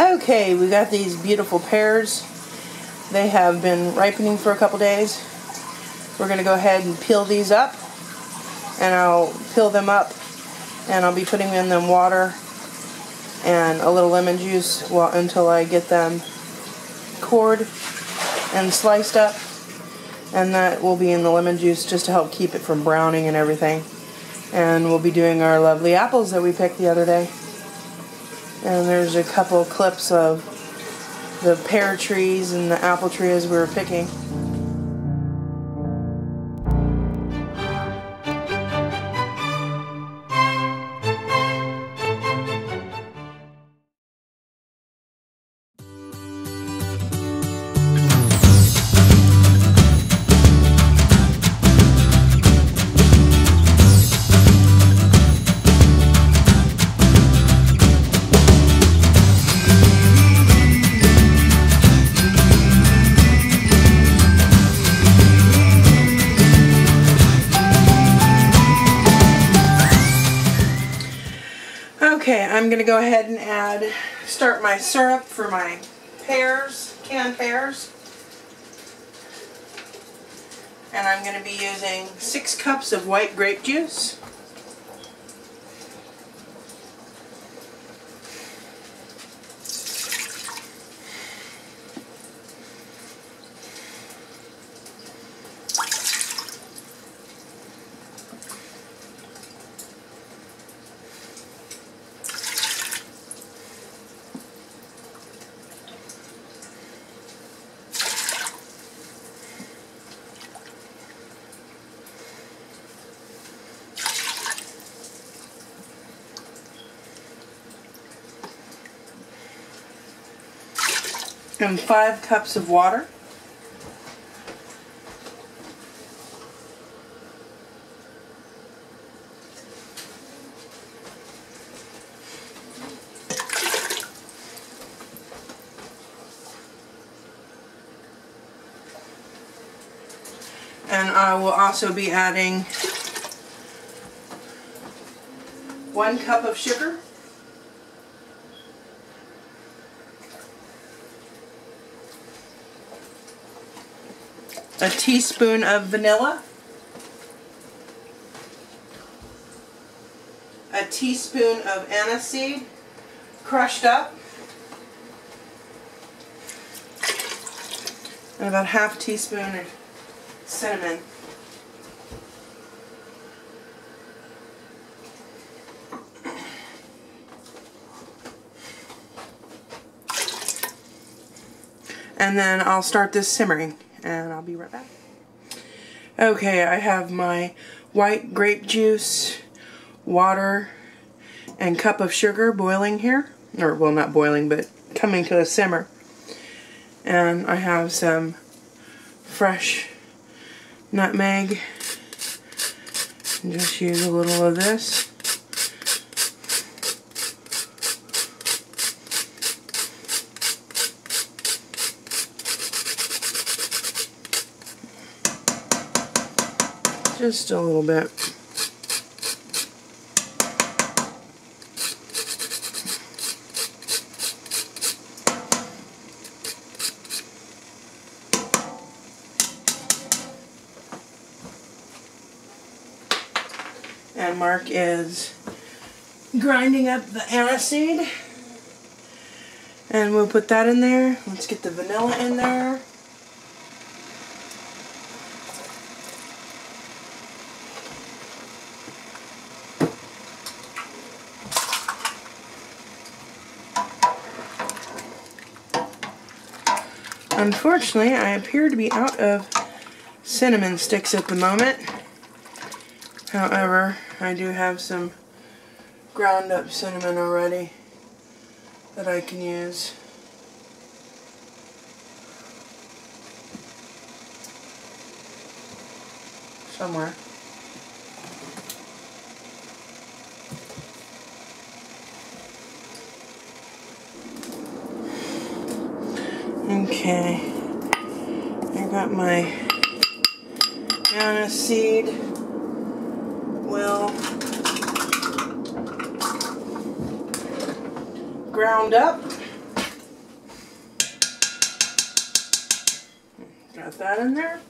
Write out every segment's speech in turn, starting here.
Okay, we got these beautiful pears. They have been ripening for a couple days. We're going to go ahead and peel these up, and I'll peel them up and I'll be putting in them water and a little lemon juice until I get them cored and sliced up, and that will be in the lemon juice just to help keep it from browning and everything. And we'll be doing our lovely apples that we picked the other day. And there's a couple clips of the pear trees and the apple trees we were picking. Okay, I'm going to go ahead and start my syrup for my pears, canned pears. And I'm going to be using 6 cups of white grape juice. And 5 cups of water. And I will also be adding 1 cup of sugar. A teaspoon of vanilla, a teaspoon of aniseed crushed up, and about ½ teaspoon of cinnamon. And then I'll start this simmering. And I'll be right back. Okay, I have my white grape juice, water, and cup of sugar boiling here. Or, well, not boiling, but coming to a simmer. And I have some fresh nutmeg. And just use a little of this. Just a little bit. And Mark is grinding up the aniseed. And we'll put that in there. Let's get the vanilla in there. Unfortunately, I appear to be out of cinnamon sticks at the moment. However, I do have some ground up cinnamon already that I can use. Somewhere. Okay, I got my aniseed. Well, ground up. Got that in there.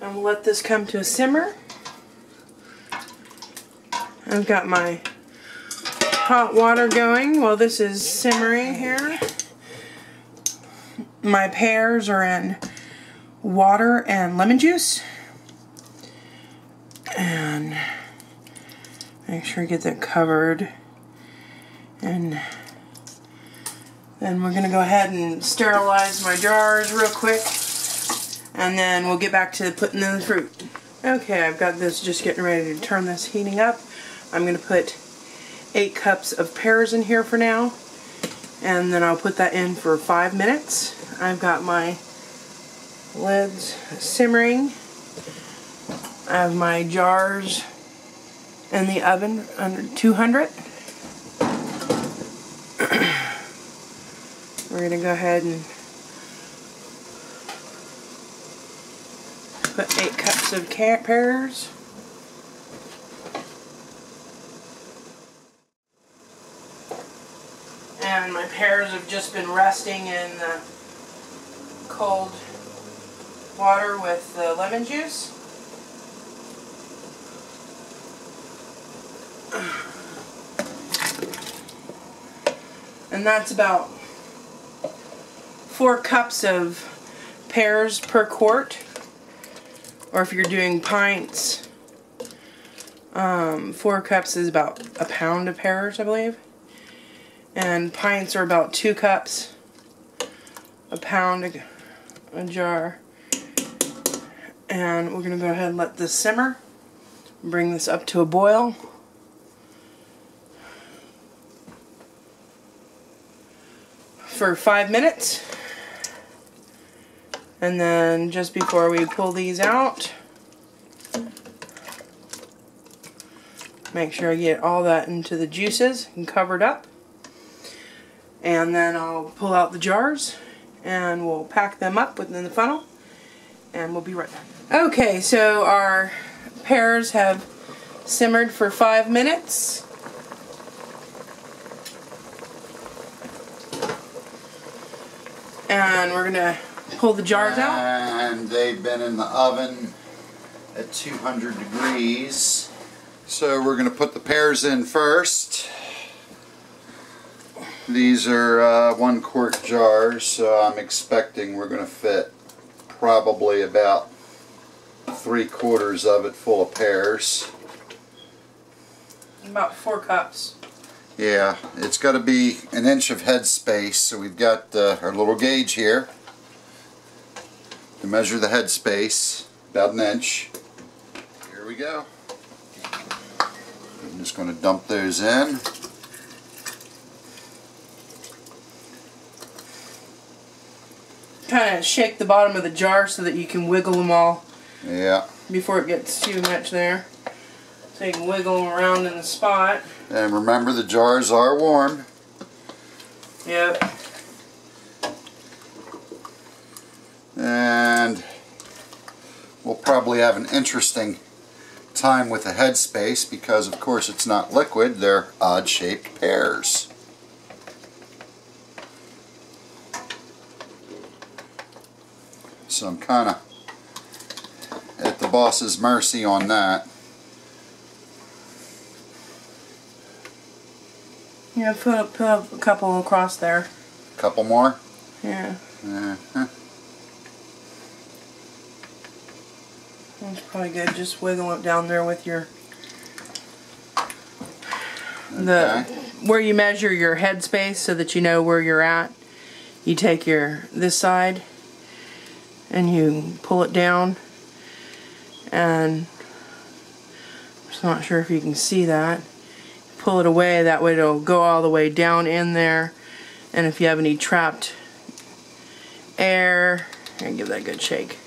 And we'll let this come to a simmer. I've got my hot water going while this is simmering here. My pears are in water and lemon juice. And make sure you get that covered. And then we're going to go ahead and sterilize my jars real quick. And then we'll get back to putting in the fruit. Okay, I've got this just getting ready to turn this heating up. I'm going to put 8 cups of pears in here for now. And then I'll put that in for 5 minutes. I've got my lids simmering. I have my jars in the oven under 200. We're going to go ahead and put 8 cups of pears. And my pears have just been resting in the cold water with the lemon juice. And that's about 4 cups of pears per quart. Or if you're doing pints, 4 cups is about a pound of pears, I believe. And pints are about 2 cups, a pound a jar. And we're going to go ahead and let this simmer. Bring this up to a boil. For 5 minutes. And then just before we pull these out, make sure I get all that into the juices and covered up. And then I'll pull out the jars and we'll pack them up within the funnel and we'll be right back. Okay, so our pears have simmered for 5 minutes. And we're going to pull the jars out. And they've been in the oven at 200 degrees. So we're going to put the pears in first. These are 1 quart jars, so I'm expecting we're going to fit probably about 3/4 of it full of pears. About 4 cups. Yeah, it's got to be 1 inch of head space, so we've got our little gauge here to measure the head space, about 1 inch. Here we go. I'm just going to dump those in. Kind of shake the bottom of the jar so that you can wiggle them all. Yeah. Before it gets too much there. So you can wiggle them around in the spot. And remember, the jars are warm. Yep. And we'll probably have an interesting time with the headspace because, of course, it's not liquid. They're odd-shaped pears. So I'm kind of at the boss's mercy on that. Yeah, put up a couple across there. A couple more? Yeah. Uh-huh. That's probably good. Just wiggle it down there with your where you measure your head space so that you know where you're at. You take this side and you pull it down, and I'm just not sure if you can see that. Pull it away, that way it'll go all the way down in there, and if you have any trapped air, and give that a good shake.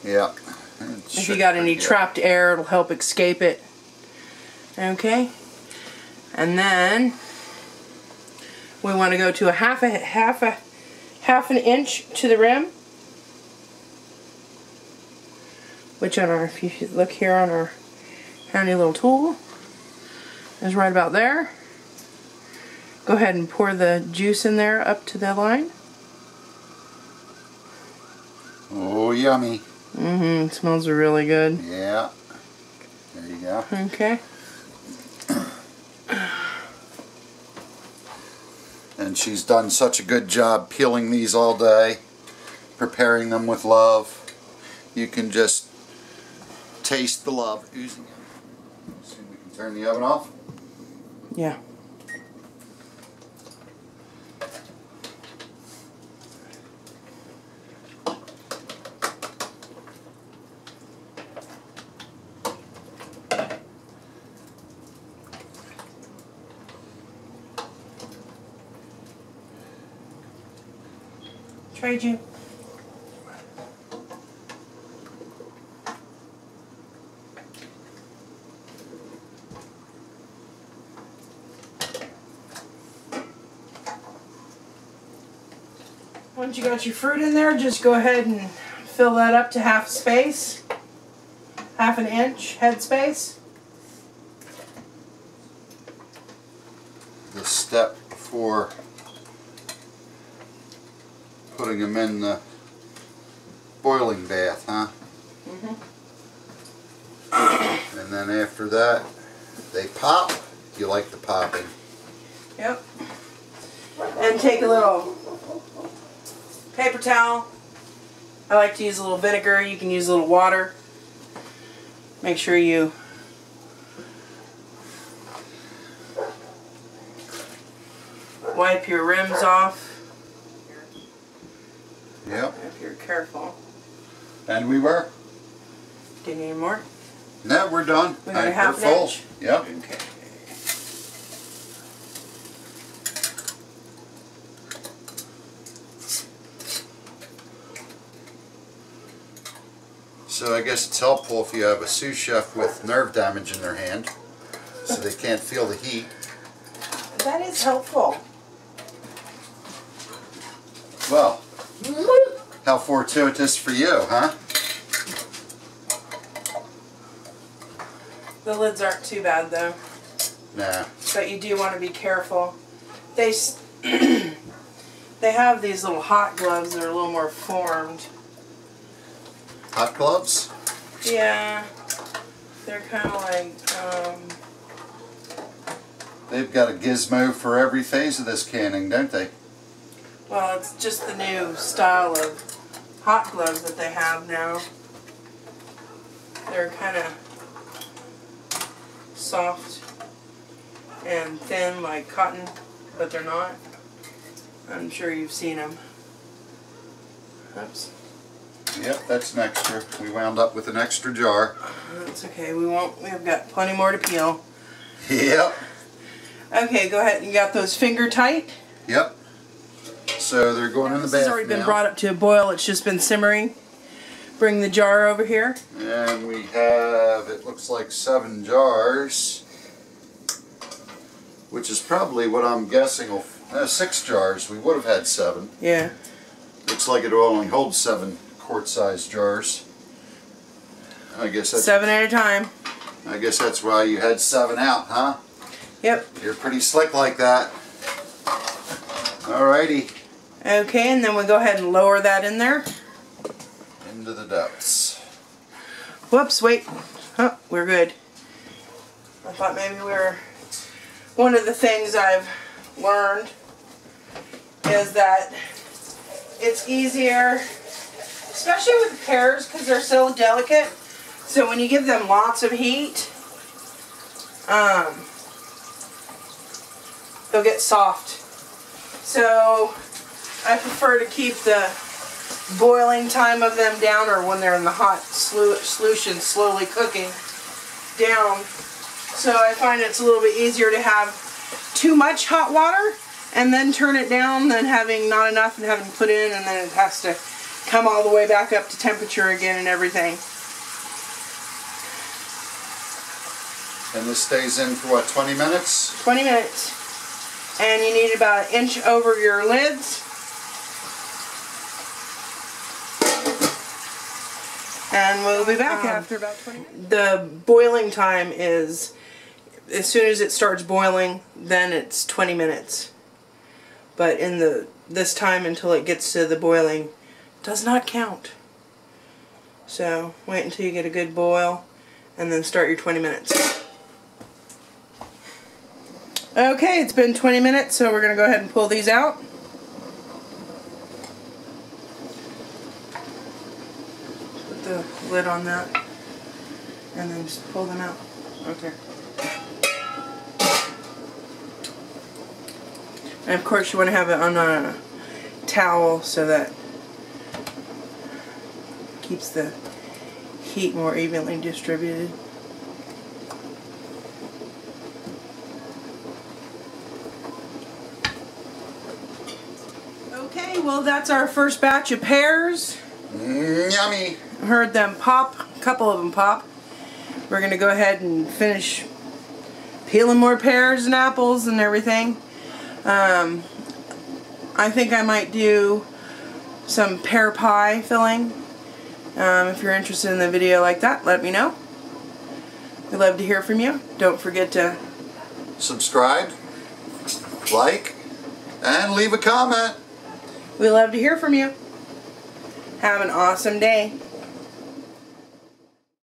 Yeah. If you got any trapped air, it'll help escape it. Okay, and then we want to go to a half an inch to the rim, which on our, if you look here on our handy little tool, is right about there. Go ahead and pour the juice in there up to the line. Oh yummy. Mm-hmm. It smells really good. Yeah. There you go. Okay. And she's done such a good job peeling these all day, preparing them with love. You can just taste the love oozing. See if we can turn the oven off. Yeah. Trade you. Once you got your fruit in there, just go ahead and fill that up to half space, half an inch head space. The step before putting them in the boiling bath, huh? Mm-hmm. And then after that, they pop. You like the popping. Yep. And take a little paper towel. I like to use a little vinegar. You can use a little water. Make sure you wipe your rims off. Yep. If you're careful. And we were. Do you need any more? No, we're done. We got a We're half full. inch? Yep. Okay. So I guess it's helpful if you have a sous chef with nerve damage in their hand, so they can't feel the heat. That is helpful. Well, how fortuitous for you, huh? The lids aren't too bad though. Nah. But you do want to be careful. They they have these little hot gloves that are a little more formed. Hot gloves? Yeah. They're kind of like, They've got a gizmo for every phase of this canning, don't they? well, it's just the new style of hot gloves that they have now. They're kind of soft and thin like cotton, but they're not. I'm sure you've seen them. Oops. Yep, that's an extra. We wound up with an extra jar. That's okay. We've got plenty more to peel. Yep. Okay, go ahead. You got those finger tight? Yep. So they're going in the bath now. This has already been brought up to a boil. It's just been simmering. Bring the jar over here. And we have, it looks like 7 jars, which is probably what I'm guessing will, 6 jars. We would have had 7. Yeah. Looks like it will only hold 7 quart-sized jars. I guess that's 7 at a time. I guess that's why you had 7 out, huh? Yep. You're pretty slick like that. Alrighty. Okay, and then we go ahead and lower that in there. Into the depths. Whoops, wait. Oh, we're good. I thought maybe we were... One of the things I've learned is that it's easier, especially with pears because they're so delicate. So when you give them lots of heat, they'll get soft. So I prefer to keep the boiling time of them down, or when they're in the hot solution slowly cooking down. So I find it's a little bit easier to have too much hot water and then turn it down than having not enough and having to put in, and then it has to come all the way back up to temperature again and everything. And this stays in for what, 20 minutes? 20 minutes. And you need about 1 inch over your lids. And we'll be back after about 20 minutes. The boiling time is, as soon as it starts boiling, then it's 20 minutes. But in this time until it gets to the boiling does not count. So wait until you get a good boil and then start your 20 minutes. Okay, it's been 20 minutes, so we're going to go ahead and pull these out. Put the lid on that and then just pull them out. Okay. And of course you want to have it on a towel so that keeps the heat more evenly distributed. Okay, well that's our first batch of pears. Yummy! Heard them pop, a couple of them pop. We're going to go ahead and finish peeling more pears and apples and everything. I think I might do some pear pie filling. If you're interested in the video like that, let me know. We'd love to hear from you. Don't forget to subscribe, like, and leave a comment. We love to hear from you. Have an awesome day.